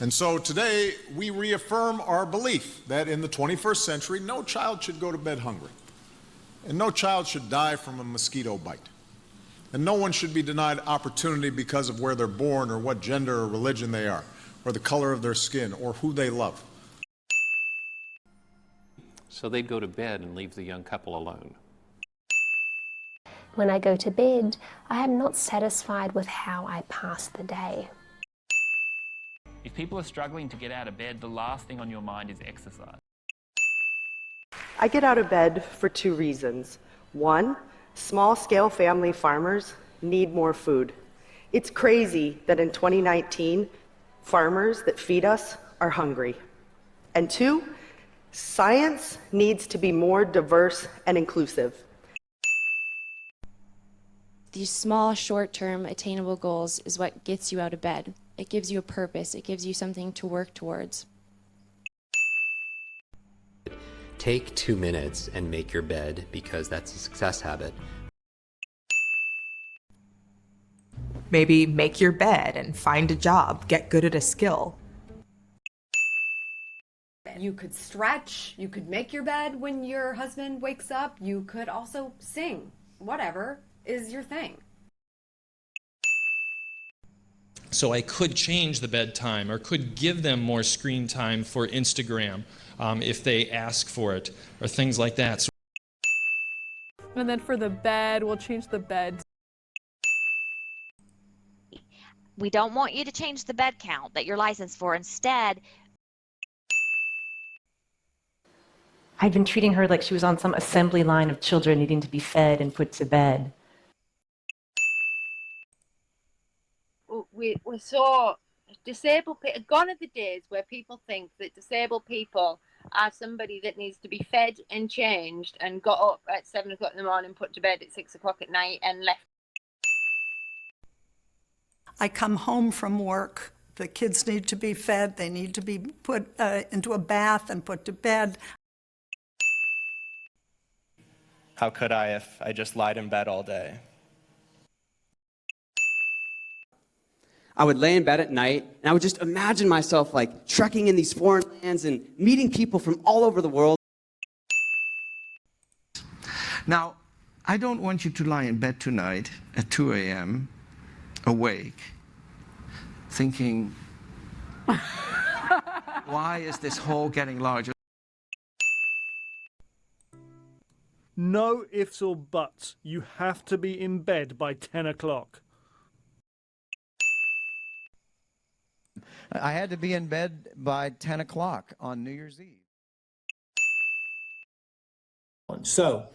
And so today we reaffirm our belief that in the 21st century, no child should go to bed hungry, and no child should die from a mosquito bite, and no one should be denied opportunity because of where they're born or what gender or religion they are, or the color of their skin, or who they love. So they'd go to bed and leave the young couple alone. When I go to bed, I am not satisfied with how I pass the day. If people are struggling to get out of bed, the last thing on your mind is exercise. I get out of bed for two reasons. One, small-scale family farmers need more food. It's crazy that in 2019, farmers that feed us are hungry. And two, science needs to be more diverse and inclusive. These small, short-term, attainable goals is what gets you out of bed. It gives you a purpose. It gives you something to work towards. Take 2 minutes and make your bed, because that's a success habit. Maybe make your bed and find a job, get good at a skill. You could stretch, you could make your bed when your husband wakes up, you could also sing. Whatever is your thing. So I could change the bedtime, or could give them more screen time for Instagram if they ask for it, or things like that. And then for the bed, we'll change the bed. We don't want you to change the bed count that you're licensed for. Instead, I'd been treating her like she was on some assembly line of children needing to be fed and put to bed. We're so disabled people. Gone are the days where people think that disabled people are somebody that needs to be fed and changed and got up at 7 o'clock in the morning, put to bed at 6 o'clock at night and left. I come home from work. The kids need to be fed. They need to be put into a bath and put to bed. How could I if I just lied in bed all day? I would lay in bed at night, and I would just imagine myself like trekking in these foreign lands and meeting people from all over the world. Now, I don't want you to lie in bed tonight at 2 a.m. awake, thinking, why is this hole getting larger? No ifs or buts. You have to be in bed by 10 o'clock. I had to be in bed by 10 o'clock on New Year's Eve. So,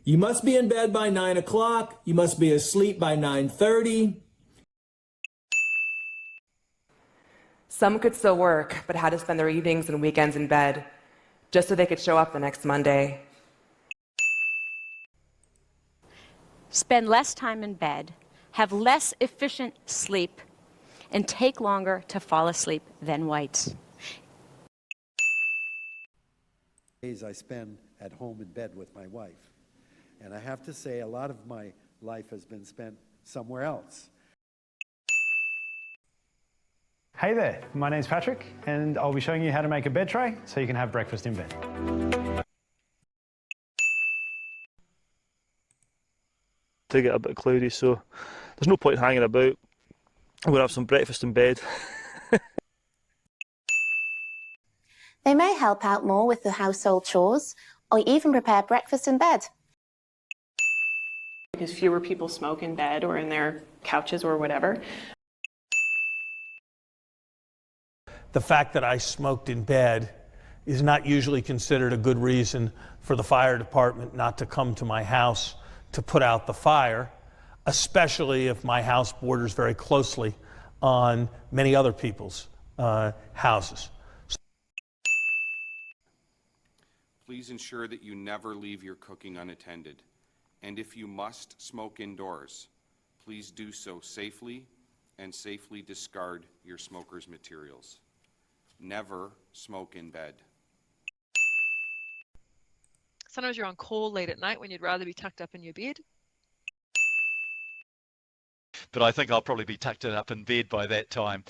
you must be in bed by 9 o'clock. You must be asleep by 9:30. Some could still work, but had to spend their evenings and weekends in bed, just so they could show up the next Monday. Spend less time in bed, have less efficient sleep, and take longer to fall asleep than whites. Days I spend at home in bed with my wife. And I have to say, a lot of my life has been spent somewhere else. Hey there, my name's Patrick, and I'll be showing you how to make a bed tray so you can have breakfast in bed. To get a bit cloudy, so there's no point hanging about. I'm going to have some breakfast in bed. They may help out more with the household chores, or even prepare breakfast in bed. Because fewer people smoke in bed or in their couches or whatever. The fact that I smoked in bed is not usually considered a good reason for the fire department not to come to my house to put out the fire, especially if my house borders very closely on many other people's houses. Please ensure that you never leave your cooking unattended. And if you must smoke indoors, please do so safely and safely discard your smoker's materials. Never smoke in bed. Sometimes you're on call late at night when you'd rather be tucked up in your bed. But I think I'll probably be tucked up in bed by that time.